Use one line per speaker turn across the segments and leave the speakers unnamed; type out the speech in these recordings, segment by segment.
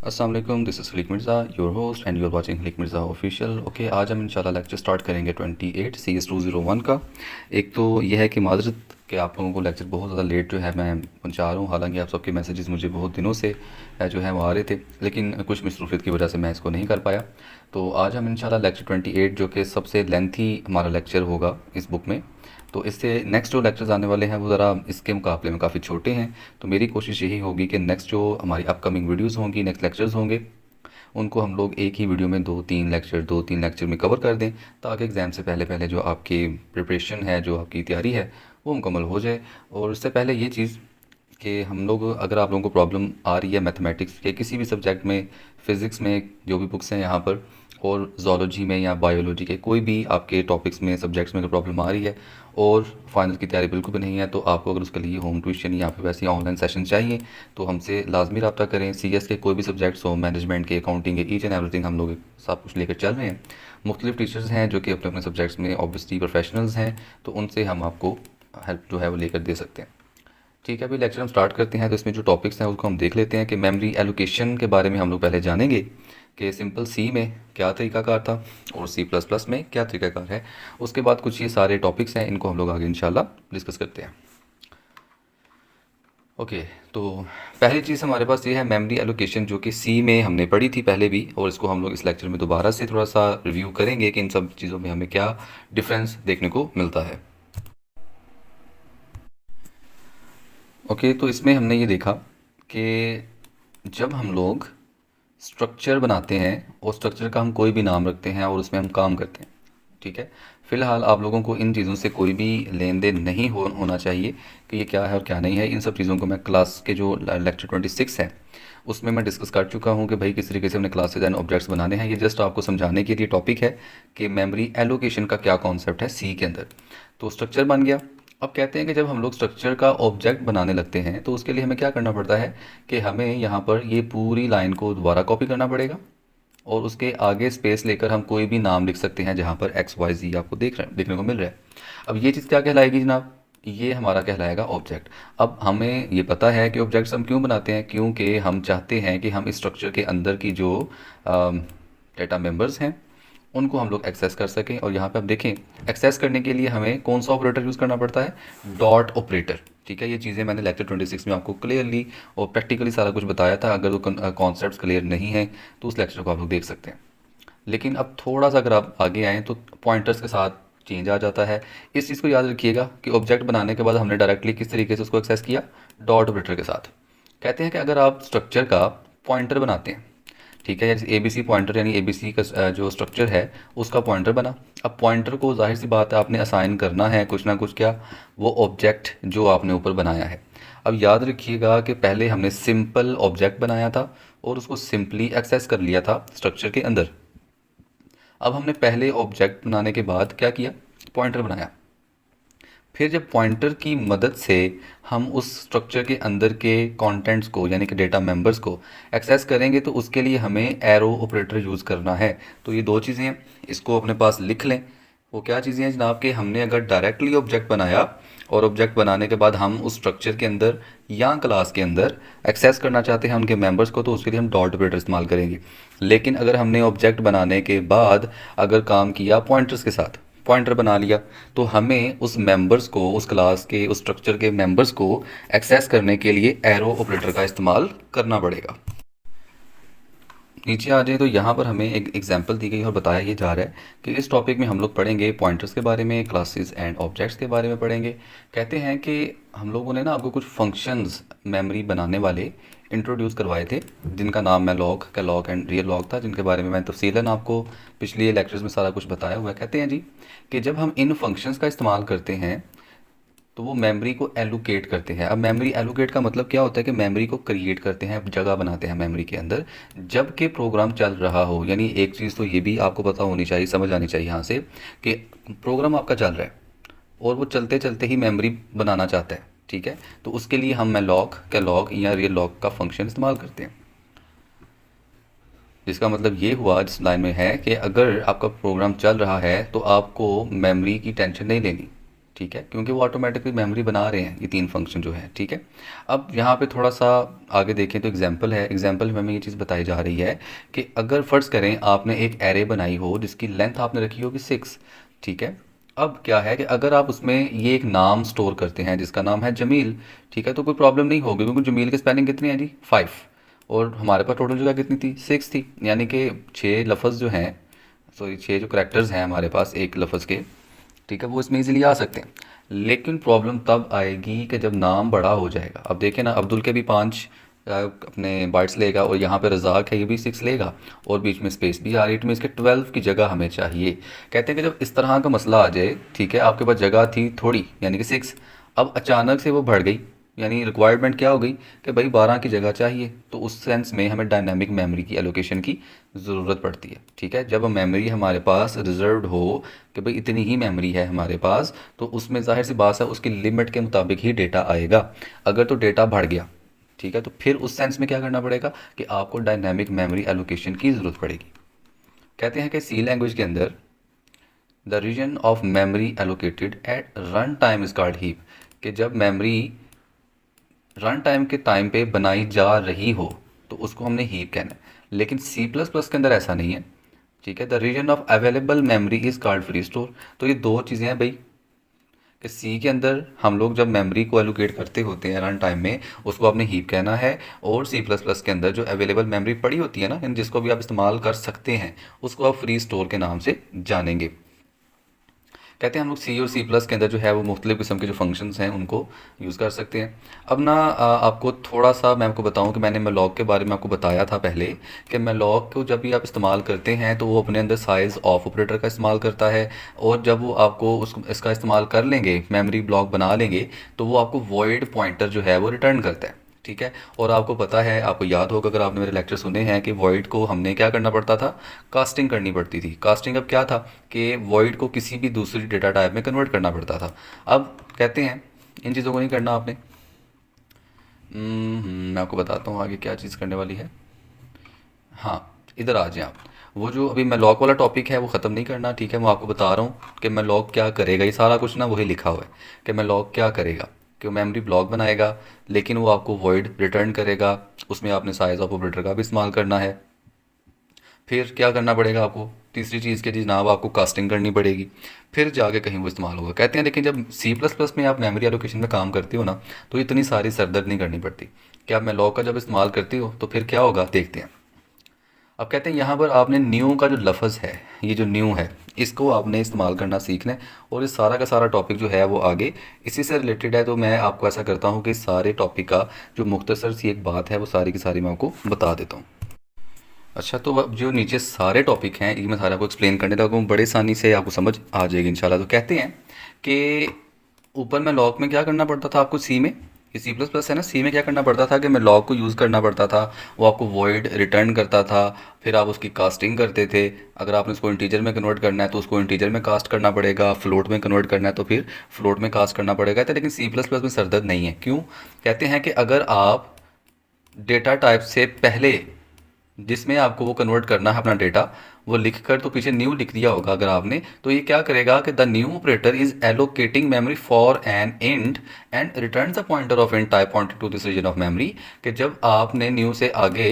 अस्सलाम वालेकुम, this is Khaleeq Mirza, your host and you are watching Khaleeq Mirza official. Okay, आज हम इंशाल्लाह लेक्चर स्टार्ट करेंगे 28 CS 201 का। एक तो यह है कि माज़रत कि आप लोगों को लेक्चर बहुत ज़्यादा लेट जो है मैं पहुंचा रहा हूँ। हालांकि आप सबके मैसेजेस मुझे बहुत दिनों से जो है वो आ रहे थे, लेकिन कुछ मसरूफियत की वजह से मैं इसको नहीं कर पाया। तो आज हम इंशाल्लाह लेक्चर 28 जो कि सबसे लेंथी हमारा लेक्चर होगा इस बुक में, तो इससे नेक्स्ट जो लेक्चर्स आने वाले हैं वो ज़रा इसके मुकाबले में काफ़ी छोटे हैं। तो मेरी कोशिश यही होगी कि नेक्स्ट जो हमारी अपकमिंग वीडियोस होंगी, नेक्स्ट लेक्चर्स होंगे, उनको हम लोग एक ही वीडियो में दो तीन लेक्चर में कवर कर दें, ताकि एग्ज़ाम से पहले पहले जो आपकी प्रिपरेशन है, जो आपकी तैयारी है, वो मुकम्मल हो जाए। और उससे पहले ये चीज़ कि हम लोग, अगर आप लोगों को प्रॉब्लम आ रही है मैथमेटिक्स के किसी भी सब्जेक्ट में, फ़िज़िक्स में जो भी बुक्स हैं यहाँ पर, और ज़ूलॉजी में या बायोलॉजी के कोई भी आपके टॉपिक्स में, सब्जेक्ट्स में अगर प्रॉब्लम आ रही है और फाइनल की तैयारी बिल्कुल भी नहीं है, तो आपको अगर उसके लिए होम ट्यूशन या फिर वैसे ऑनलाइन सेशन चाहिए तो हमसे लाजमी रब्ता करें। CS के कोई भी सब्जेक्ट्स हो, मैनेजमेंट के, अकाउंटिंग के, ईच एंड एवरीथिंग हम लोग सब कुछ लेकर चल रहे हैं। मुख्तलिफ टीचर्स हैं जो कि अपने अपने सब्जेक्ट्स में ऑब्वियसली प्रोफेशनल्स हैं, तो उनसे हम आपको हेल्प जो है वो लेकर दे सकते हैं। ठीक है, अभी लेक्चर हम स्टार्ट करते हैं। तो इसमें जो टॉपिक्स हैं उसको हम देख लेते हैं कि मेमोरी एलोकेशन के बारे में हम लोग पहले जानेंगे कि सिंपल सी में क्या तरीकाकार था और C++ में क्या तरीकाकार है। उसके बाद कुछ ये सारे टॉपिक्स हैं, इनको हम लोग आगे इंशाल्लाह डिस्कस करते हैं। ओके, तो पहली चीज़ हमारे पास ये है मेमोरी एलोकेशन, जो कि C में हमने पढ़ी थी पहले भी, और इसको हम लोग इस लेक्चर में दोबारा से थोड़ा सा रिव्यू करेंगे कि इन सब चीज़ों में हमें क्या डिफरेंस देखने को मिलता है। ओके, तो इसमें हमने ये देखा कि जब हम लोग स्ट्रक्चर बनाते हैं और स्ट्रक्चर का हम कोई भी नाम रखते हैं और उसमें हम काम करते हैं, ठीक है। फ़िलहाल आप लोगों को इन चीज़ों से कोई भी लेन देन नहीं होना चाहिए कि ये क्या है और क्या नहीं है। इन सब चीज़ों को मैं क्लास के जो लेक्चर 26 है उसमें मैं डिस्कस कर चुका हूँ कि भाई किस तरीके से हमने क्लासेज एंड ऑब्जेक्ट्स बनाने हैं। ये जस्ट आपको समझाने के लिए टॉपिक है कि मेमोरी एलोकेशन का क्या कॉन्सेप्ट है C के अंदर। तो स्ट्रक्चर बन गया। अब कहते हैं कि जब हम लोग स्ट्रक्चर का ऑब्जेक्ट बनाने लगते हैं तो उसके लिए हमें क्या करना पड़ता है कि हमें यहाँ पर ये पूरी लाइन को दोबारा कॉपी करना पड़ेगा और उसके आगे स्पेस लेकर हम कोई भी नाम लिख सकते हैं जहाँ पर XYZ आपको देखने को मिल रहा है। अब ये चीज़ क्या कहलाएगी जनाब? ये हमारा कहलाएगा ऑब्जेक्ट। अब हमें ये पता है कि ऑब्जेक्ट्स हम क्यों बनाते हैं, क्योंकि हम चाहते हैं कि हम इस स्ट्रक्चर के अंदर की जो डेटा मेंबर्स हैं उनको हम लोग एक्सेस कर सकें। और यहाँ पे आप देखें, एक्सेस करने के लिए हमें कौन सा ऑपरेटर यूज़ करना पड़ता है? Dot operator. ठीक है, ये चीज़ें मैंने लेक्चर 26 में आपको क्लियरली और प्रैक्टिकली सारा कुछ बताया था। अगर वो कॉन्सेप्ट्स क्लियर नहीं है तो उस लेक्चर को आप लोग देख सकते हैं। लेकिन अब थोड़ा सा अगर आप आगे आएँ तो पॉइंटर्स के साथ चेंज आ जाता है। इस चीज़ को याद रखिएगा कि ऑब्जेक्ट बनाने के बाद हमने डायरेक्टली किस तरीके से उसको एक्सेस किया? डॉट ऑपरेटर के साथ। कहते हैं कि अगर आप स्ट्रक्चर का पॉइंटर बनाते हैं, ठीक है, जैसे ABC पॉइंटर, यानी ABC का जो स्ट्रक्चर है उसका पॉइंटर बना। अब पॉइंटर को जाहिर सी बात है आपने असाइन करना है कुछ ना कुछ, क्या? वो ऑब्जेक्ट जो आपने ऊपर बनाया है। अब याद रखिएगा कि पहले हमने सिंपल ऑब्जेक्ट बनाया था और उसको सिंपली एक्सेस कर लिया था स्ट्रक्चर के अंदर। अब हमने पहले ऑब्जेक्ट बनाने के बाद क्या किया? पॉइंटर बनाया। फिर जब पॉइंटर की मदद से हम उस स्ट्रक्चर के अंदर के कंटेंट्स को, यानी कि डेटा मेंबर्स को एक्सेस करेंगे, तो उसके लिए हमें एरो ऑपरेटर यूज़ करना है। तो ये दो चीज़ें हैं, इसको अपने पास लिख लें। वो क्या चीज़ें हैं जनाब? कि हमने अगर डायरेक्टली ऑब्जेक्ट बनाया और ऑब्जेक्ट बनाने के बाद हम उस स्ट्रक्चर के अंदर या क्लास के अंदर एक्सेस करना चाहते हैं उनके मेंबर्स को, तो उसके लिए हम डॉट ऑपरेटर इस्तेमाल करेंगे। लेकिन अगर हमने ऑब्जेक्ट बनाने के बाद अगर काम किया पॉइंटर्स के साथ, पॉइंटर बना लिया, तो हमें उस मेंबर्स को, उस क्लास के, उस स्ट्रक्चर के मेंबर्स को एक्सेस करने के लिए एरो ऑपरेटर का इस्तेमाल करना पड़ेगा। नीचे आ जाए तो यहाँ पर हमें एक एग्जांपल दी गई और बताया ये जा रहा है कि इस टॉपिक में हम लोग पढ़ेंगे पॉइंटर्स के बारे में, क्लासेस एंड ऑब्जेक्ट्स के बारे में पढ़ेंगे। कहते हैं कि हम लोगों ने ना आपको कुछ फंक्शंस मेमोरी बनाने वाले इंट्रोड्यूस करवाए थे, जिनका नाम मैं log, Kellogg and real log था, जिनके बारे में मैं तफसीलन आपको पिछले लेक्चर्स में सारा कुछ बताया हुआ है। कहते हैं जी कि जब हम इन फंक्शंस का इस्तेमाल करते हैं तो वो मेमोरी को एलोकेट करते हैं। अब मेमोरी एलोकेट का मतलब क्या होता है? कि मेमोरी को क्रिएट करते हैं, जगह बनाते हैं मेमोरी के अंदर जबकि प्रोग्राम चल रहा हो। यानी एक चीज़ तो ये भी आपको पता होनी चाहिए, समझ आनी चाहिए यहाँ से, कि प्रोग्राम आपका चल रहा है और वो चलते चलते ही मेमोरी बनाना चाहता है, ठीक है। तो उसके लिए हम मैलॉग, कैलॉग या रियल लॉग का फंक्शन इस्तेमाल करते हैं। जिसका मतलब ये हुआ, जिस लाइन में है कि अगर आपका प्रोग्राम चल रहा है तो आपको मेमोरी की टेंशन नहीं लेनी, ठीक है, क्योंकि वो ऑटोमेटिकली मेमोरी बना रहे हैं ये तीन फंक्शन जो है। ठीक है, अब यहाँ पे थोड़ा सा आगे देखें तो एग्जांपल है, एग्जांपल में हमें ये चीज़ बताई जा रही है कि अगर फ़र्ज़ करें आपने एक एरे बनाई हो जिसकी लेंथ आपने रखी होगी 6। ठीक है, अब क्या है कि अगर आप उसमें ये एक नाम स्टोर करते हैं जिसका नाम है जमील, ठीक है, तो कोई प्रॉब्लम नहीं होगी क्योंकि जमील की स्पेलिंग कितनी है जी 5, और हमारे पास टोटल जगह कितनी थी 6 थी, यानी कि 6 लफ्ज़ जो हैं, सॉरी 6 जो करेक्टर्स हैं हमारे पास एक लफ्ज़ के, ठीक है, वो इसमें इजीली आ सकते हैं। लेकिन प्रॉब्लम तब आएगी कि जब नाम बड़ा हो जाएगा। अब देखें ना, अब्दुल के भी 5 अपने बाइट्स लेगा, और यहाँ पे रज़ाक है ये भी 6 लेगा, और बीच में स्पेस भी आ रही है, तो में इसके 12 की जगह हमें चाहिए। कहते हैं कि जब इस तरह का मसला आ जाए, ठीक है, आपके पास जगह थी थोड़ी यानी कि 6, अब अचानक से वो बढ़ गई, यानी रिक्वायरमेंट क्या हो गई कि भाई 12 की जगह चाहिए, तो उस सेंस में हमें डायनामिक मेमोरी की एलोकेशन की ज़रूरत पड़ती है। ठीक है, जब मेमोरी हमारे पास रिजर्व्ड हो कि भाई इतनी ही मेमोरी है हमारे पास, तो उसमें ज़ाहिर सी बात है उसकी लिमिट के मुताबिक ही डेटा आएगा। अगर तो डेटा बढ़ गया, ठीक है, तो फिर उस सेंस में क्या करना पड़ेगा कि आपको डायनामिक मेमोरी एलोकेशन की ज़रूरत पड़ेगी। कहते हैं कि सी लैंग्वेज के अंदर the region of memory allocated at run time is called heap, कि जब मेमोरी रन टाइम के टाइम पे बनाई जा रही हो तो उसको हमने हीप कहना है। लेकिन सी प्लस प्लस के अंदर ऐसा नहीं है। ठीक है, the region of available memory is called free store. तो ये दो चीज़ें हैं भाई, कि सी के अंदर हम लोग जब मेमोरी को एलोकेट करते होते हैं रन टाइम में, उसको आपने हीप कहना है, और सी प्लस प्लस के अंदर जो अवेलेबल मेमोरी पड़ी होती है ना, यानी जिसको भी आप इस्तेमाल कर सकते हैं, उसको आप फ्री स्टोर के नाम से जानेंगे। कहते हैं हम लोग सी और सी प्लस के अंदर जो है वो मुख्तलिफ़ किस्म के जो फंक्शंस हैं उनको यूज़ कर सकते हैं। अब ना आपको थोड़ा सा मैं आपको बताऊं कि मैंने malloc के बारे में आपको बताया था पहले, कि malloc को जब भी आप इस्तेमाल करते हैं तो वो अपने अंदर साइज़ ऑफ ऑपरेटर का इस्तेमाल करता है, और जब वो आपको इसका इस्तेमाल कर लेंगे, मेमोरी ब्लॉक बना लेंगे, तो वो आपको वॉइड पॉइंटर जो है वो रिटर्न करता है। ठीक है, और आपको पता है, आपको याद होगा अगर आपने मेरे लेक्चर सुने हैं, कि वॉइड को हमने क्या करना पड़ता था, कास्टिंग करनी पड़ती थी। कास्टिंग अब क्या था कि वॉइड को किसी भी दूसरी डेटा टाइप में कन्वर्ट करना पड़ता था। अब कहते हैं इन चीज़ों को नहीं करना आपने। मैं आपको बताता हूँ आगे क्या चीज़ करने वाली है। हाँ, इधर आ जाएं आप। वो जो अभी मैं लॉक वाला टॉपिक है वो ख़त्म नहीं करना, ठीक है, मैं आपको बता रहा हूँ कि मैं लॉक क्या करेगा। ये सारा कुछ ना वही लिखा हुआ है कि मैं लॉक क्या करेगा, कि वो मेमोरी ब्लॉक बनाएगा, लेकिन वो आपको वॉइड रिटर्न करेगा, उसमें आपने साइज ऑफ ऑपरेटर का भी इस्तेमाल करना है। फिर क्या करना पड़ेगा आपको, तीसरी चीज़ के जनाब आपको कास्टिंग करनी पड़ेगी, फिर जाके कहीं वो इस्तेमाल होगा। कहते हैं लेकिन जब सी प्लस प्लस में आप मेमोरी एलोकेशन में काम करते हो ना, तो इतनी सारी सरदर्द नहीं करनी पड़ती। कि आप malloc का जब इस्तेमाल करते हो तो फिर क्या होगा देखते हैं। अब कहते हैं यहाँ पर आपने न्यू का जो लफ्ज़ है, ये जो न्यू है, इसको आपने इस्तेमाल करना सीखना है, और इस सारा का सारा टॉपिक जो है वो आगे इसी से रिलेटेड है। तो मैं आपको ऐसा करता हूँ कि सारे टॉपिक का जो मुख्तसर सी एक बात है वो सारी की सारी मैं आपको बता देता हूँ। अच्छा, तो अब जो नीचे सारे टॉपिक हैं ये मैं सारे आपको एक्सप्लेन करने लगा हूँ, बड़े आसानी से आपको समझ आ जाएगी इंशाल्लाह। तो कहते हैं कि ऊपर में लॉक में क्या करना पड़ता था आपको, सी में, ये सी प्लस प्लस है ना, सी में क्या करना पड़ता था कि मैं लॉक को यूज़ करना पड़ता था, वो आपको वॉइड रिटर्न करता था, फिर आप उसकी कास्टिंग करते थे। अगर आपने उसको इंटीजर में कन्वर्ट करना है तो उसको इंटीजर में कास्ट करना पड़ेगा, फ्लोट में कन्वर्ट करना है तो फिर फ्लोट में कास्ट करना पड़ेगा। तो लेकिन सी प्लस प्लस में सरदर्द नहीं है। क्यों? कहते हैं कि अगर आप डेटा टाइप से पहले जिसमें आपको वो कन्वर्ट करना है अपना डेटा, वो लिख कर तो पीछे न्यू लिख दिया होगा अगर आपने, तो ये क्या करेगा कि the new operator is allocating memory for an int and return the pointer of int type pointed to this region of memory. कि जब आपने न्यू से आगे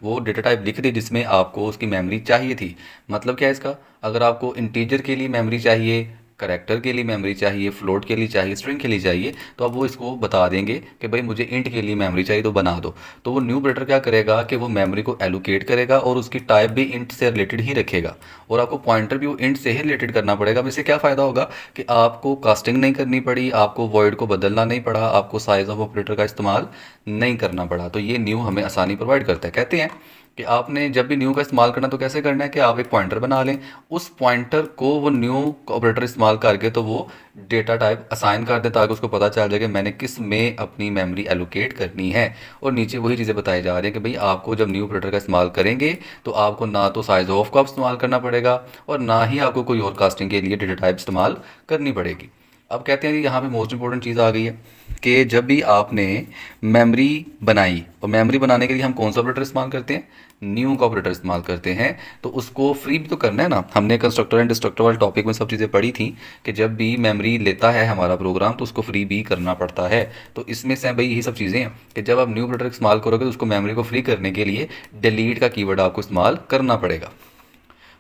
वो डेटा टाइप लिख दी जिसमें आपको उसकी मेमोरी चाहिए थी। मतलब क्या है इसका, अगर आपको इंटीजर के लिए मेमोरी चाहिए, करेक्टर के लिए मेमोरी चाहिए, फ्लोट के लिए चाहिए, स्ट्रिंग के लिए चाहिए, तो अब वो इसको बता देंगे कि भाई मुझे इंट के लिए मेमोरी चाहिए तो बना दो। तो वो न्यू ऑपरेटर क्या करेगा कि वो मेमोरी को एलोकेट करेगा और उसकी टाइप भी इंट से रिलेटेड ही रखेगा, और आपको पॉइंटर भी वो इंट से ही रिलेटेड करना पड़ेगा। अब इससे क्या फ़ायदा होगा कि आपको कास्टिंग नहीं करनी पड़ी, आपको वॉइड को बदलना नहीं पड़ा, आपको साइज ऑफ ऑपरेटर का इस्तेमाल नहीं करना पड़ा। तो ये न्यू हमें आसानी प्रोवाइड करता है। कहते हैं कि आपने जब भी न्यू का इस्तेमाल करना तो कैसे करना है कि आप एक पॉइंटर बना लें, उस पॉइंटर को वो न्यू ऑपरेटर इस्तेमाल करके तो वो डेटा टाइप असाइन कर दें, ताकि उसको पता चल जाए कि मैंने किस में अपनी मेमोरी एलोकेट करनी है। और नीचे वही चीज़ें बताई जा रही हैं कि भाई आपको जब न्यू ऑपरेटर का इस्तेमाल करेंगे तो आपको ना तो साइज ऑफ का इस्तेमाल करना पड़ेगा, और ना ही आपको कोई और कास्टिंग के लिए डेटा टाइप इस्तेमाल करनी पड़ेगी। अब कहते हैं कि यहाँ पे मोस्ट इंपॉर्टेंट चीज़ आ गई है कि जब भी आपने मेमोरी बनाई, और मेमोरी बनाने के लिए हम कौन सा ऑपरेटर इस्तेमाल करते हैं, न्यू का ऑपरेटर इस्तेमाल करते हैं। तो उसको फ्री भी तो करना है ना। हमने कंस्ट्रक्टर एंड डिस्ट्रक्टर वाले टॉपिक में सब चीज़ें पढ़ी थी कि जब भी मेमोरी लेता है हमारा प्रोग्राम तो उसको फ्री भी करना पड़ता है। तो इसमें से भाई यही सब चीज़ें हैं कि जब आप न्यू ऑपरेटर इस्तेमाल करोगे तो उसको मेमोरी को फ्री करने के लिए डिलीट का कीवर्ड आपको इस्तेमाल करना पड़ेगा।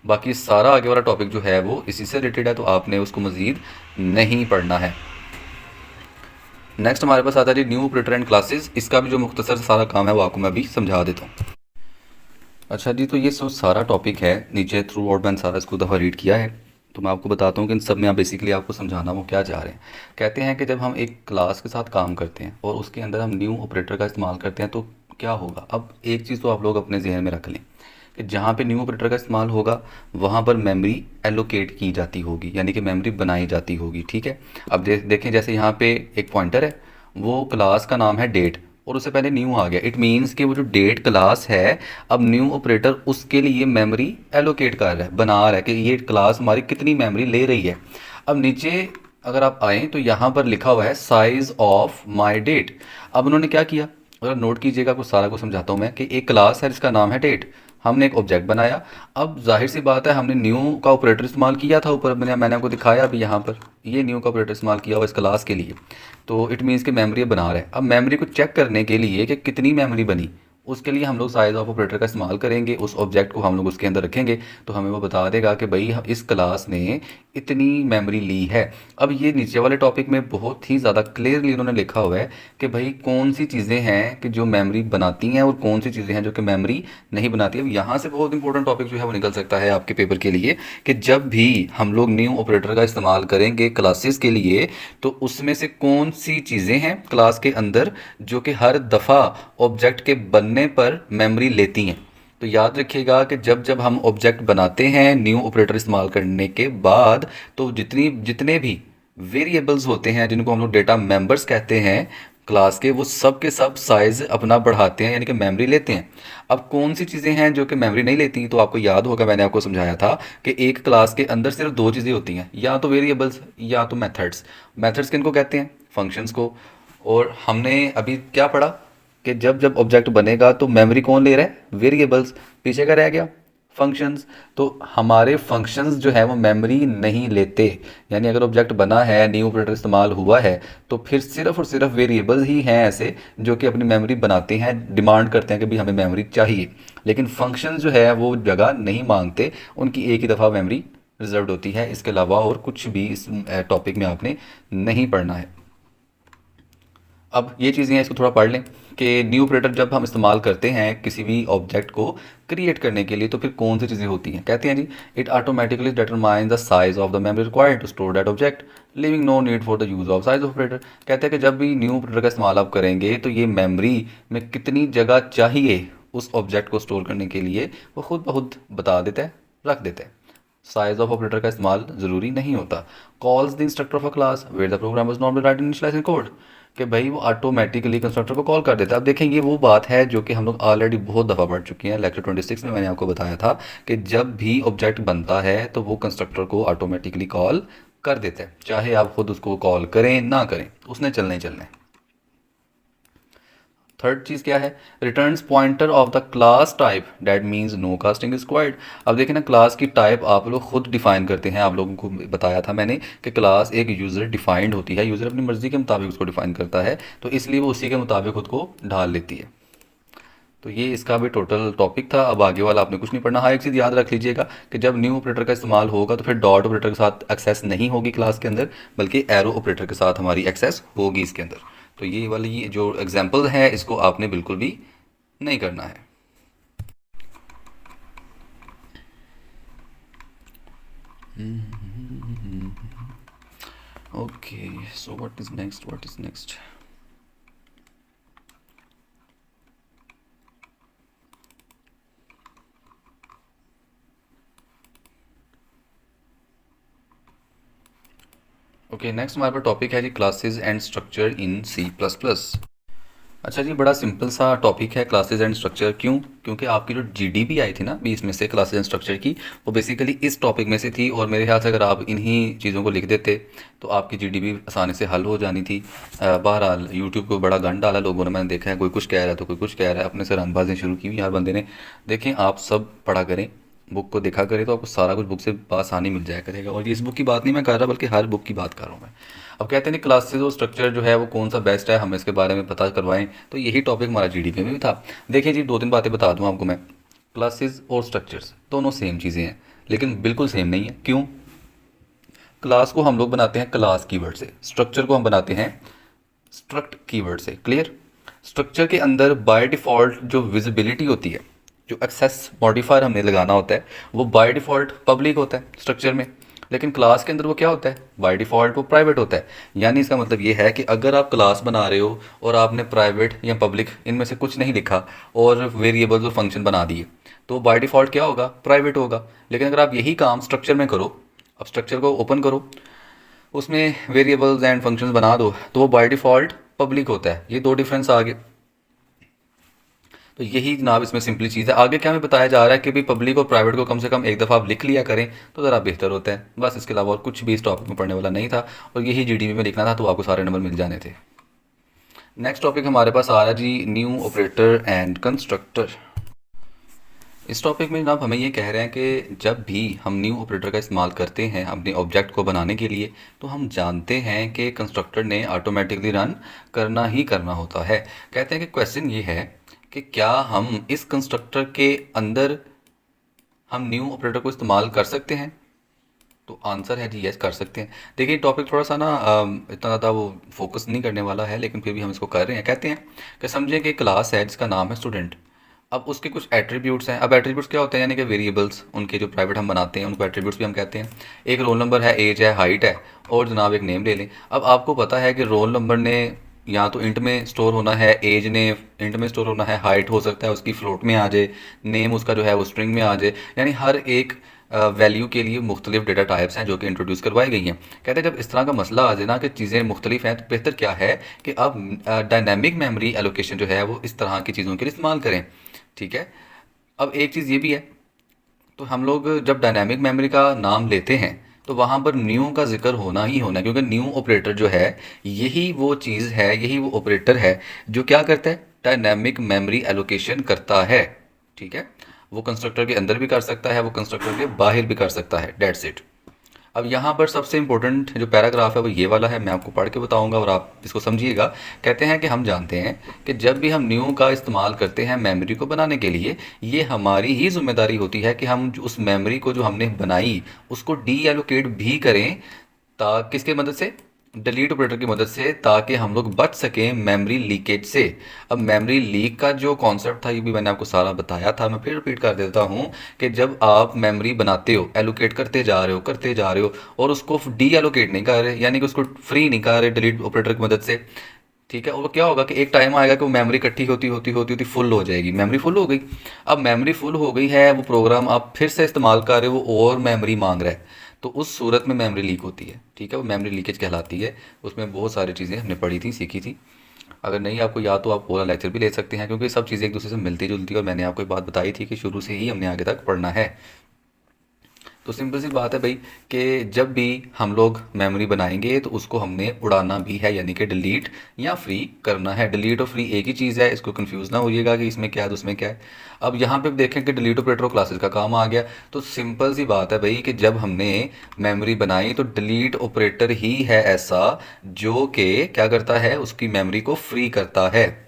बाकी सारा आगे वाला टॉपिक जो है वो इसी से रिलेटेड है, तो आपने उसको मज़ीद नहीं पढ़ना है। नेक्स्ट हमारे पास आता है जी न्यू ऑपरेटर एंड क्लासेस। इसका भी जो मुख्तसर सारा काम है वो आपको मैं अभी समझा देता हूँ। अच्छा जी, तो ये सब सारा टॉपिक है नीचे थ्रू आउट मैंने सारा इसको दफ़ा रीड किया है। तो मैं आपको बताता हूँ कि इन सब में आप बेसिकली आपको समझाना वो क्या चाह रहे हैं। कहते हैं कि जब हम एक क्लास के साथ काम करते हैं और उसके अंदर हम न्यू ऑपरेटर का इस्तेमाल करते हैं तो क्या होगा। अब एक चीज़ तो आप लोग अपने जहन में रख लें कि जहाँ पे न्यू ऑपरेटर का इस्तेमाल होगा वहाँ पर मेमोरी एलोकेट की जाती होगी, यानी कि मेमोरी बनाई जाती होगी। ठीक है। अब देखें जैसे यहाँ पे एक पॉइंटर है, वो क्लास का नाम है डेट और उससे पहले न्यू आ गया। इट मीन्स कि वो जो डेट क्लास है, अब न्यू ऑपरेटर उसके लिए मेमोरी एलोकेट कर रहा है, बना रहा है कि ये क्लास हमारी कितनी मेमोरी ले रही है। अब नीचे अगर आप आएँ तो यहाँ पर लिखा हुआ है साइज ऑफ माई डेट। अब उन्होंने क्या किया, अगर नोट कीजिएगा, कुछ सारा कुछ समझाता हूँ मैं कि एक क्लास है जिसका नाम है डेट। हमने एक ऑब्जेक्ट बनाया। अब जाहिर सी बात है हमने न्यू का ऑपरेटर इस्तेमाल किया था, ऊपर मैंने आपको दिखाया अभी यहाँ पर ये न्यू का ऑपरेटर इस्तेमाल किया हुआ इस क्लास के लिए। तो इट मीन्स कि मेमोरी बना रहा है। अब मेमोरी को चेक करने के लिए कि कितनी मेमोरी बनी, उसके लिए हम लोग साइज ऑफ ऑपरेटर का इस्तेमाल करेंगे। उस ऑब्जेक्ट को हम लोग उसके अंदर रखेंगे तो हमें वो बता देगा कि भाई इस क्लास ने इतनी मेमोरी ली है। अब ये नीचे वाले टॉपिक में बहुत ही ज़्यादा क्लियरली उन्होंने लिखा हुआ है कि भाई कौन सी चीज़ें हैं कि जो मेमोरी बनाती हैं और कौन सी चीज़ें हैं जो कि मेमोरी नहीं बनाती। अब यहाँ से बहुत इंपॉर्टेंट टॉपिक जो है वो निकल सकता है आपके पेपर के लिए कि जब भी हम लोग न्यू ऑपरेटर का इस्तेमाल करेंगे क्लासेस के लिए तो उसमें से कौन सी चीज़ें हैं क्लास के अंदर जो कि हर दफ़ा ऑब्जेक्ट के बनने पर मेमोरी लेती हैं। तो याद रखिएगा कि जब जब हम ऑब्जेक्ट बनाते हैं न्यू ऑपरेटर इस्तेमाल करने के बाद, तो जितने भी वेरिएबल्स होते हैं जिनको हम लोग डेटा मेंबर्स कहते हैं क्लास के सब साइज अपना बढ़ाते हैं, यानी कि मेमोरी लेते हैं। अब कौन सी चीज़ें हैं जो कि मेमोरी नहीं लेती, तो आपको याद होगा मैंने आपको समझाया था कि एक क्लास के अंदर सिर्फ दो चीज़ें होती हैं, या तो वेरिएबल्स या तो मेथड्स। मेथड्स किनको कहते हैं, फंक्शंस को। और हमने अभी क्या पढ़ा कि जब जब ऑब्जेक्ट बनेगा तो मेमोरी कौन ले रहा है, वेरिएबल्स। पीछे का रह गया फंक्शंस। तो हमारे फंक्शंस जो है वो मेमोरी नहीं लेते, यानी अगर ऑब्जेक्ट बना है न्यू ऑपरेटर इस्तेमाल हुआ है तो फिर सिर्फ और सिर्फ वेरिएबल्स ही हैं ऐसे जो कि अपनी मेमोरी बनाते हैं, डिमांड करते हैं कि भाई हमें मेमोरी चाहिए। लेकिन फंक्शंस जो है वो जगह नहीं मांगते, उनकी एक ही दफ़ा मेमोरी रिजर्व होती है। इसके अलावा और कुछ भी इस टॉपिक में आपने नहीं पढ़ना है। अब ये चीज़ें हैं, इसको थोड़ा पढ़ लें कि न्यू ऑपरेटर जब हम इस्तेमाल करते हैं किसी भी ऑब्जेक्ट को क्रिएट करने के लिए तो फिर कौन सी चीज़ें होती हैं। कहते हैं जी it automatically determine the size of the memory required to store that object, living no need for the use of size operator. कहते हैं कि जब भी न्यू ऑपरेटर का इस्तेमाल आप करेंगे तो ये मेमोरी में कितनी जगह चाहिए उस ऑब्जेक्ट को स्टोर करने के लिए वो खुद ब खुद बता देता है, रख देता है। साइज ऑफ ऑपरेटर का इस्तेमाल ज़रूरी नहीं होता। Calls the instructor of a class where the program was not write initialising code, कि भाई वो ऑटोमेटिकली कंस्ट्रक्टर को कॉल कर देता है। अब देखें ये वो बात है जो कि हम लोग ऑलरेडी बहुत दफ़ा पढ़ चुके हैं। लेक्चर 26 में मैंने आपको बताया था कि जब भी ऑब्जेक्ट बनता है तो वो कंस्ट्रक्टर को ऑटोमेटिकली कॉल कर देता है, चाहे आप खुद उसको कॉल करें ना करें, उसने चलना ही चलना है। थर्ड चीज़ क्या है, returns pointer of the class type that means no casting is required. अब देखें ना, क्लास की टाइप आप लोग खुद डिफाइन करते हैं। आप लोगों को बताया था मैंने कि क्लास एक यूज़र डिफाइंड होती है, यूज़र अपनी मर्ज़ी के मुताबिक उसको डिफाइन करता है, तो इसलिए वो उसी के मुताबिक खुद को ढाल लेती है। तो ये इसका भी टोटल टॉपिक था। अब आगे वाला आपने कुछ नहीं पढ़ना। हाँ, एक चीज़ याद रख लीजिएगा कि जब न्यू ऑपरेटर का इस्तेमाल होगा तो फिर डॉट ऑपरेटर के साथ एक्सेस नहीं होगी क्लास के अंदर, बल्कि एरो ऑपरेटर के साथ हमारी एक्सेस होगी इसके अंदर। तो ये वाली जो एग्जांपल है इसको आपने बिल्कुल भी नहीं करना है। Okay, so what is next, what is next. Okay, next हमारे पास टॉपिक है जी classes and structure in C plus plus. अच्छा जी, बड़ा सिंपल सा टॉपिक है क्लासेस एंड स्ट्रक्चर। क्यों? क्योंकि आपकी जो जीडीपी आई थी ना 20 में से क्लासेस एंड स्ट्रक्चर की, वो बेसिकली इस टॉपिक में से थी। और मेरे ख्याल से अगर आप इन्हीं चीज़ों को लिख देते तो आपकी जीडीपी आसानी से हल हो जानी थी। बहरहाल यूट्यूब को बड़ा गंद डाला लोगों ने, मैंने देखा है, कोई कुछ कह रहा है तो कोई कुछ कह रहा है, अपने से रंगबाजी शुरू की हुई हर बंदे ने। देखें, आप सब पढ़ा करें, बुक को देखा करें, तो आपको सारा कुछ बुक से आसानी मिल जाया करेगा। और ये इस बुक की बात नहीं मैं कर रहा, बल्कि हर बुक की बात कर रहा हूँ मैं। अब कहते हैं ना क्लासेस और स्ट्रक्चर जो है वो कौन सा बेस्ट है, हमें इसके बारे में पता करवाएं। तो यही टॉपिक हमारा जीडीपी में भी था। देखिए जी, दो तीन बातें बता दूं आपको मैं। क्लासेस और स्ट्रक्चर्स दोनों सेम चीज़ें हैं, लेकिन बिल्कुल सेम नहीं है। क्यों? क्लास को हम लोग बनाते हैं क्लास कीवर्ड से, स्ट्रक्चर को हम बनाते हैं स्ट्रक्ट कीवर्ड से। क्लियर? स्ट्रक्चर के अंदर बाय डिफ़ॉल्ट जो विजिबिलिटी होती है, जो एक्सेस मॉडिफायर हमने लगाना होता है, वो बाय डिफ़ॉल्ट पब्लिक होता है स्ट्रक्चर में। लेकिन क्लास के अंदर वो क्या होता है? बाय डिफ़ॉल्ट वो प्राइवेट होता है। यानी इसका मतलब ये है कि अगर आप क्लास बना रहे हो और आपने प्राइवेट या पब्लिक इनमें से कुछ नहीं लिखा और वेरिएबल्स और फंक्शन बना दिए, तो बाय डिफ़ॉल्ट क्या होगा? प्राइवेट होगा। लेकिन अगर आप यही काम स्ट्रक्चर में करो, अब स्ट्रक्चर को ओपन करो, उसमें वेरिएबल्स एंड फंक्शंस बना दो, तो वो बाय डिफ़ॉल्ट पब्लिक होता है। ये दो डिफरेंस आ गए। तो यही जनाब इसमें सिंपली चीज़ है। आगे क्या हमें बताया जा रहा है कि भाई पब्लिक और प्राइवेट को कम से कम एक दफ़ा आप लिख लिया करें तो ज़रा बेहतर होता है। बस इसके अलावा और कुछ भी इस टॉपिक में पढ़ने वाला नहीं था, और यही जीडीपी में लिखना था, तो आपको सारे नंबर मिल जाने थे। नेक्स्ट टॉपिक हमारे पास आ रहा है जी, न्यू ऑपरेटर एंड कंस्ट्रक्टर। इस टॉपिक में जनाब हमें ये कह रहे हैं कि जब भी हम न्यू ऑपरेटर का इस्तेमाल करते हैं अपने ऑब्जेक्ट को बनाने के लिए, तो हम जानते हैं कि कंस्ट्रक्टर ने ऑटोमेटिकली रन करना ही करना होता है। कहते हैं कि क्वेश्चन ये है कि क्या हम इस कंस्ट्रक्टर के अंदर हम न्यू ऑपरेटर को इस्तेमाल कर सकते हैं? तो आंसर है जी, यस, कर सकते हैं। देखिए टॉपिक थोड़ा सा ना इतना ज़्यादा वो फोकस नहीं करने वाला है, लेकिन फिर भी हम इसको कर रहे हैं। कहते हैं कि समझें कि क्लास है जिसका नाम है स्टूडेंट। अब उसके कुछ एट्रीब्यूट्स हैं। अब एट्रीब्यूट्स क्या होते हैं? यानी कि वेरिएबल्स, उनके जो प्राइवेट हम बनाते हैं उनको एट्रीब्यूट्स भी हम कहते हैं। एक रोल नंबर है, एज है, हाइट है, और जनाब एक नेम ले लें। अब आपको पता है कि रोल नंबर ने या तो इंट में स्टोर होना है, एज ने इंट में स्टोर होना है, हाइट हो सकता है उसकी फ्लोट में आ जाए, नेम उसका जो है वो स्ट्रिंग में आ जाए। यानी हर एक वैल्यू के लिए मुख्तलिफ डेटा टाइप्स हैं जो कि इंट्रोड्यूस करवाई गई हैं। कहते हैं जब इस तरह का मसला आ जाए ना कि चीज़ें मुख्तलिफ हैं, तो बेहतर क्या है कि अब डायनेमिक मेमोरी एलोकेशन जो है वो इस तरह की चीज़ों के लिए इस्तेमाल करें। ठीक है? अब एक चीज़ ये भी है, तो हम लोग जब डायनामिक मेमोरी का नाम लेते हैं तो वहाँ पर न्यू का जिक्र होना ही होना है, क्योंकि न्यू ऑपरेटर जो है यही वो चीज़ है, यही वो ऑपरेटर है जो क्या करता है? डायनामिक मेमोरी एलोकेशन करता है। ठीक है? वो कंस्ट्रक्टर के अंदर भी कर सकता है, वो कंस्ट्रक्टर के बाहर भी कर सकता है। That's it. अब यहाँ पर सबसे इंपॉर्टेंट जो पैराग्राफ है वो ये वाला है, मैं आपको पढ़ के बताऊंगा और आप इसको समझिएगा। कहते हैं कि हम जानते हैं कि जब भी हम न्यू का इस्तेमाल करते हैं मेमोरी को बनाने के लिए, ये हमारी ही जिम्मेदारी होती है कि हम उस मेमोरी को जो हमने बनाई उसको डी एलोकेट भी करें, किसके मदद से? डिलीट ऑपरेटर की मदद से, ताकि हम लोग बच सकें मेमोरी लीकेज से। अब मेमोरी लीक का जो कॉन्सेप्ट था ये भी मैंने आपको सारा बताया था, मैं फिर रिपीट कर देता हूँ कि जब आप मेमोरी बनाते हो, एलोकेट करते जा रहे हो और उसको डी एलोकेट नहीं कर रहे, यानी कि उसको फ्री नहीं कर रहे डिलीट ऑपरेटर की मदद से, ठीक है, और क्या होगा कि एक टाइम आएगा कि वो मेमोरी इकट्ठी होती फुल हो जाएगी। मेमोरी फुल हो गई। अब मेमोरी फुल हो गई है, वो प्रोग्राम आप फिर से इस्तेमाल कर रहे हो, वो और मेमोरी मांग रहा है, तो उस सूरत में मेमोरी लीक होती है। ठीक है? वो मेमोरी लीकेज कहलाती है। उसमें बहुत सारी चीज़ें हमने पढ़ी थी, सीखी थी। अगर नहीं आपको याद तो आप पूरा लेक्चर भी ले सकते हैं, क्योंकि सब चीज़ें एक दूसरे से मिलती जुलती है, और मैंने आपको एक बात बताई थी कि शुरू से ही हमने आगे तक पढ़ना है। तो सिंपल सी बात है भाई कि जब भी हम लोग मेमोरी बनाएंगे तो उसको हमने उड़ाना भी है, यानी कि डिलीट या फ्री करना है। डिलीट और फ्री एक ही चीज़ है, इसको कंफ्यूज ना होइएगा कि इसमें क्या है तो उसमें क्या है। अब यहाँ पे देखें कि डिलीट ऑपरेटर क्लासेस का काम आ गया, तो सिंपल सी बात है भाई कि जब हमने मेमोरी बनाई तो डिलीट ऑपरेटर ही है ऐसा जो कि क्या करता है? उसकी मेमोरी को फ्री करता है।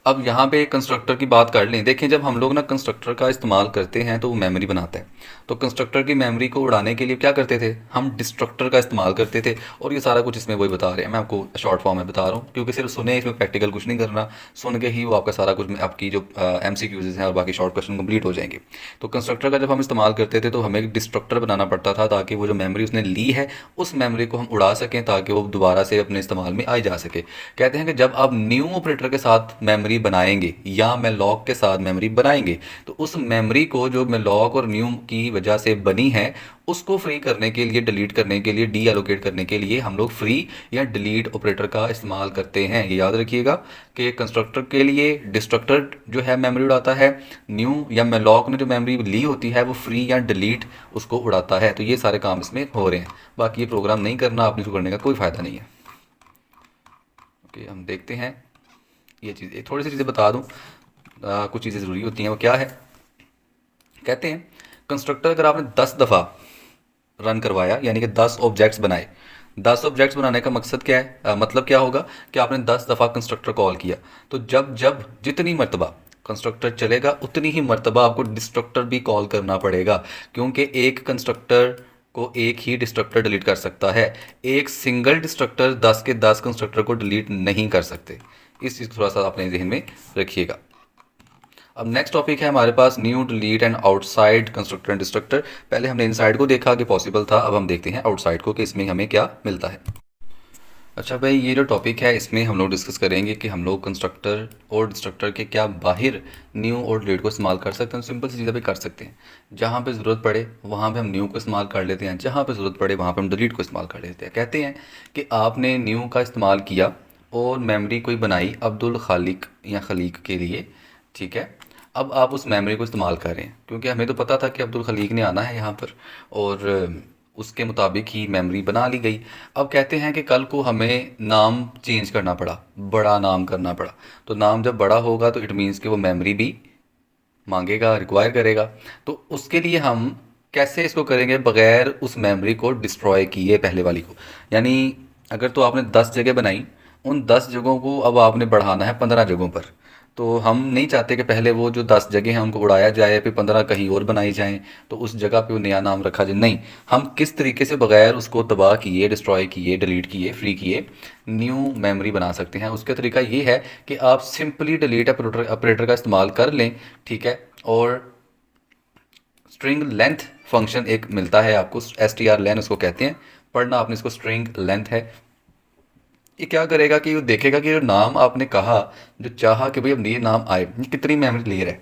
अब यहाँ पे कंस्ट्रक्टर की बात कर लें। देखें, जब हम लोग ना कंस्ट्रक्टर का इस्तेमाल करते हैं तो वो मेमोरी बनाता है, तो कंस्ट्रक्टर की मेमोरी को उड़ाने के लिए क्या करते थे? हम डिस्ट्रक्टर का इस्तेमाल करते थे। और ये सारा कुछ इसमें वही बता रहे हैं, मैं आपको शॉर्ट फॉर्म में बता रहा हूँ, क्योंकि सिर्फ सुने, इसमें प्रैक्टिकल कुछ नहीं करना, सुन के ही वो आपका सारा कुछ आपकी जो MCQs हैं और बाकी शॉर्ट क्वेश्चन कंप्लीट हो जाएंगे। तो कंस्ट्रक्टर का जब हम इस्तेमाल करते थे तो हमें एक डिस्ट्रक्टर बनाना पड़ता था, ताकि वो जो मेमोरी उसने ली है उस मेमोरी को हम उड़ा सकें, ताकि वो दोबारा से अपने इस्तेमाल में आई जा सके। कहते हैं कि जब आप न्यू ऑपरेटर के साथ मेमोरी मेमोरी बनाएंगे या मेलॉक के साथ मेमोरी बनाएंगे, तो उस मेमोरी को जो मेलॉक और न्यू की वजह से बनी है उसको फ्री करने के लिए, डिलीट करने के लिए, डी एलोकेट करने के लिए हम लोग फ्री या डिलीट ऑपरेटर का इस्तेमाल करते हैं। ये याद रखिएगा कि कंस्ट्रक्टर के लिए डिस्ट्रक्टर जो है मेमोरी उड़ाता है, न्यू या मेलॉक ने जो मेमोरी ली होती है वो फ्री या डिलीट उसको उड़ाता है। तो ये सारे काम इसमें हो रहे हैं। बाकी ये प्रोग्राम नहीं करना, आपने इसको करने का कोई फ़ायदा नहीं है। ओके, हम देखते हैं ये चीज़, थोड़ी सी चीज़ें बता दूँ, कुछ चीज़ें ज़रूरी होती हैं। वो क्या है, कहते हैं कंस्ट्रक्टर अगर आपने 10 दफ़ा रन करवाया, यानी कि 10 ऑब्जेक्ट्स बनाए। 10 ऑब्जेक्ट्स बनाने का मकसद क्या है, मतलब क्या होगा कि आपने 10 दफ़ा कंस्ट्रक्टर कॉल किया, तो जब जब जितनी मरतबा कंस्ट्रक्टर चलेगा उतनी ही मरतबा आपको डिस्ट्रक्टर भी कॉल करना पड़ेगा, क्योंकि एक कंस्ट्रक्टर को एक ही डिस्ट्रक्टर डिलीट कर सकता है। एक सिंगल डिस्ट्रक्टर 10 के 10 कंस्ट्रक्टर को डिलीट नहीं कर सकते। इस चीज़ को थोड़ा सा अपने जहन में रखिएगा। अब नेक्स्ट टॉपिक है हमारे पास new, delete and outside constructor and destructor. पहले हमने इनसाइड को देखा कि पॉसिबल था, अब हम देखते हैं आउटसाइड को कि इसमें हमें क्या मिलता है। अच्छा भाई, ये जो टॉपिक है इसमें हम लोग डिस्कस करेंगे कि हम लोग कंस्ट्रक्टर और डिस्ट्रक्टर के क्या बाहर न्यू और डिलीट को इस्तेमाल कर सकते हैं। सिंपल सी चीज़ें भी कर सकते हैं। जहाँ पे ज़रूरत पड़े वहाँ पे हम न्यू को इस्तेमाल कर लेते हैं, जहाँ पे ज़रूरत पड़े वहाँ पे हम डिलीट को इस्तेमाल कर लेते हैं। कहते हैं कि आपने न्यू का इस्तेमाल किया और मेमोरी कोई बनाई अब्दुल खालिक या खलीक के लिए, ठीक है। अब आप उस मेमोरी को इस्तेमाल कर रहे हैं, क्योंकि हमें तो पता था कि अब्दुल खलीक ने आना है यहाँ पर, और उसके मुताबिक ही मेमोरी बना ली गई। अब कहते हैं कि कल को हमें नाम चेंज करना पड़ा, बड़ा नाम करना पड़ा, तो नाम जब बड़ा होगा तो इट मीन्स कि वो मेमोरी भी मांगेगा, रिक्वायर करेगा। तो उसके लिए हम कैसे इसको करेंगे बग़ैर उस मेमोरी को डिस्ट्रॉय किए, पहले वाली को। यानी अगर तो आपने 10 जगह बनाई, उन 10 जगहों को अब आपने बढ़ाना है 15 जगहों पर। तो हम नहीं चाहते कि पहले वो जो 10 जगह हैं उनको उड़ाया जाए, फिर 15 कहीं और बनाई जाएं, तो उस जगह पे वो नया नाम रखा जाए। नहीं, हम किस तरीके से बग़ैर उसको तबाह किए, डिस्ट्रॉय किए, डिलीट किए, फ्री किए न्यू मेमोरी बना सकते हैं। उसका तरीका ये है कि आप सिंपली डिलीट ऑपरेटर का इस्तेमाल कर लें, ठीक है। और स्ट्रिंग लेंथ फंक्शन एक मिलता है आपको, str_len उसको कहते हैं, पढ़ना आपने इसको, स्ट्रिंग लेंथ है। ये क्या करेगा कि वो देखेगा कि जो नाम आपने कहा, जो चाहा कि भाई अब ये नाम आए, ये कितनी मेमोरी क्लियर है,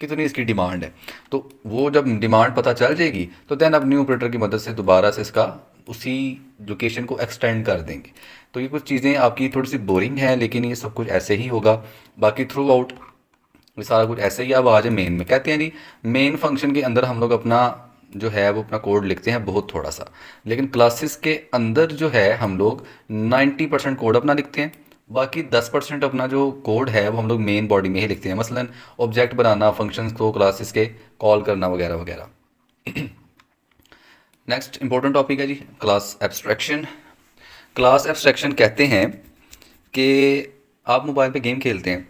कितनी इसकी डिमांड है। तो वो जब डिमांड पता चल जाएगी तो देन अब न्यू ऑपरेटर की मदद से दोबारा से इसका उसी लोकेशन को एक्सटेंड कर देंगे। तो ये कुछ चीज़ें आपकी थोड़ी सी बोरिंग हैं, लेकिन ये सब कुछ ऐसे ही होगा। बाकी थ्रू आउट ये सारा कुछ ऐसे ही। अब आ जाए मेन में। कहते हैं जी, मेन फंक्शन के अंदर हम लोग अपना जो है वो अपना कोड लिखते हैं बहुत थोड़ा सा, लेकिन क्लासेस के अंदर जो है हम लोग 90% कोड अपना लिखते हैं। बाकी 10% अपना जो कोड है वो हम लोग मेन बॉडी में ही लिखते हैं, मसलन ऑब्जेक्ट बनाना, फंक्शंस को क्लासेस के कॉल करना वगैरह वगैरह। नेक्स्ट इंपॉर्टेंट टॉपिक है जी क्लास एब्स्ट्रैक्शन। क्लास एब्स्ट्रैक्शन कहते हैं कि आप मोबाइल पे गेम खेलते हैं,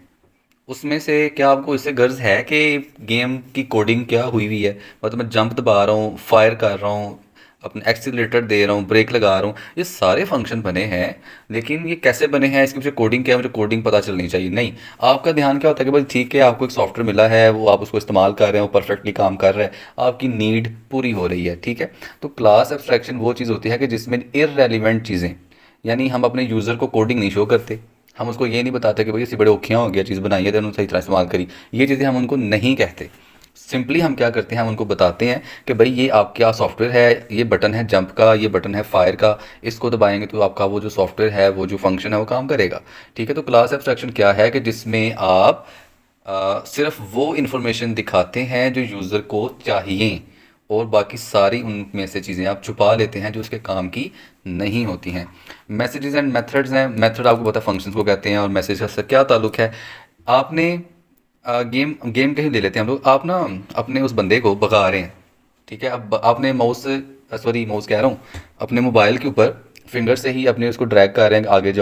उसमें से क्या आपको इससे गर्ज है कि गेम की कोडिंग क्या हुई हुई है, मतलब मैं जंप दबा रहा हूँ, फायर कर रहा हूँ, अपने एक्सीलरेटर दे रहा हूँ, ब्रेक लगा रहा हूँ, ये सारे फंक्शन बने हैं, लेकिन ये कैसे बने हैं, इसके पीछे कोडिंग क्या है, मुझे कोडिंग पता चलनी चाहिए। नहीं, आपका ध्यान क्या होता है कि भाई ठीक है, आपको एक सॉफ्टवेयर मिला है, वो आप उसको इस्तेमाल कर रहे हो, परफेक्टली काम कर रहा है, आपकी नीड पूरी हो रही है, ठीक है। तो क्लास एब्स्ट्रैक्शन वो चीज़ होती है कि जिसमें इररेलेवेंट चीज़ें, यानी हम अपने यूज़र को कोडिंग नहीं शो करते, हम उसको ये नहीं बताते कि भाई इसी बड़े औखियाँ हो गया चीज़ बनाई है, तो सही तरह इस्तेमाल करी, ये चीज़ें हम उनको नहीं कहते। सिंपली हम क्या करते हैं, हम उनको बताते हैं कि भाई ये आपका सॉफ्टवेयर है, ये बटन है जंप का, ये बटन है फायर का, इसको दबाएंगे तो आपका वो जो सॉफ्टवेयर है, वो जो फंक्शन है वो काम करेगा, ठीक है। तो क्लास एब्स्ट्रैक्शन क्या है कि जिसमें आप सिर्फ वो इन्फॉर्मेशन दिखाते हैं जो यूज़र को चाहिए, और बाकी सारी उनमें से चीज़ें आप छुपा लेते हैं जो उसके काम की नहीं होती हैं। मैसेजेस एंड मेथड्स हैं। मेथड आपको पता है फंक्शंस को कहते हैं, और मैसेज से क्या ताल्लुक है। आपने गेम गेम कहीं ले लेते हैं हम लोग, आप ना अपने उस बंदे को भगा रहे हैं, ठीक है। अब आपने माउस, सॉरी माउस कह रहा हूँ, अपने मोबाइल के ऊपर फिंगर से ही अपने उसको ड्रैग कर रहे हैं, आगे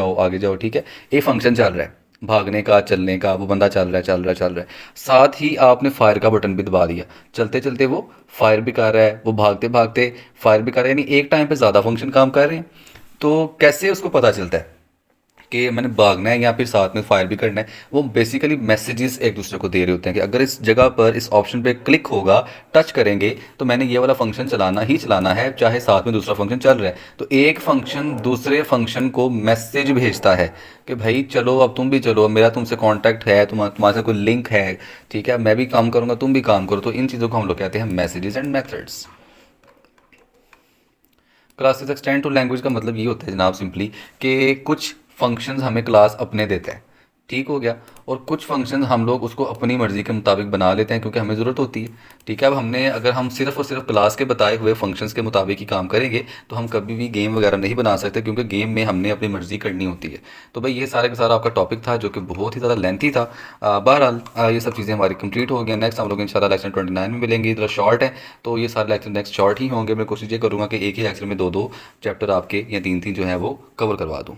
जाओ, ठीक है। ये फंक्शन चल रहा है भागने का, चलने का, वो बंदा चल रहा है, चल रहा है। साथ ही आपने फायर का बटन भी दबा दिया, चलते चलते वो फायर भी कर रहा है, वो भागते भागते फायर भी कर रहा है, यानी एक टाइम पे ज़्यादा फंक्शन काम कर रहे हैं। तो कैसे उसको पता चलता है कि मैंने भागना है या फिर साथ में फायर भी करना है, वो बेसिकली मैसेजेस एक दूसरे को दे रहे होते हैं कि अगर इस जगह पर इस ऑप्शन पे क्लिक होगा, टच करेंगे, तो मैंने ये वाला फंक्शन चलाना ही चलाना है, चाहे साथ में दूसरा फंक्शन चल रहा है। तो एक फंक्शन दूसरे फंक्शन को मैसेज भेजता है कि भाई चलो, अब तुम भी चलो, मेरा तुमसे कॉन्टैक्ट है, तुम्हारे से कोई लिंक है, ठीक है, मैं भी काम करूंगा, तुम भी काम करो। तो इन चीज़ों को हम लोग कहते हैं messages and methods. Classes extend to language का मतलब ये होता है जनाब सिंपली कि कुछ फंक्शंस हमें क्लास अपने देता है, ठीक हो गया, और कुछ फंक्शंस हम लोग उसको अपनी मर्ज़ी के मुताबिक बना लेते हैं क्योंकि हमें ज़रूरत होती है। ठीक है, अब हमने अगर हम सिर्फ और सिर्फ क्लास के बताए हुए फंक्शंस के मुताबिक ही काम करेंगे तो हम कभी भी गेम वगैरह नहीं बना सकते, क्योंकि गेम में हमने अपनी मर्ज़ी करनी होती है। तो भाई ये सारे का सारा आपका टॉपिक था जो कि बहुत ही ज़्यादा लेंथी था। बहरहाल ये सब चीज़ें हमारी कंप्लीट हो गई। नेक्स्ट हम लोग इंशाल्लाह लेक्चर 29 में मिलेंगे। इधर शॉर्ट है तो ये सारे लेक्चर नेक्स्ट शॉर्ट ही होंगे। मैं कोशिश ये करूँगा कि एक ही लेक्चर में दो दो चैप्टर आपके या तीन तीन जो है वो कवर करवा दूँ।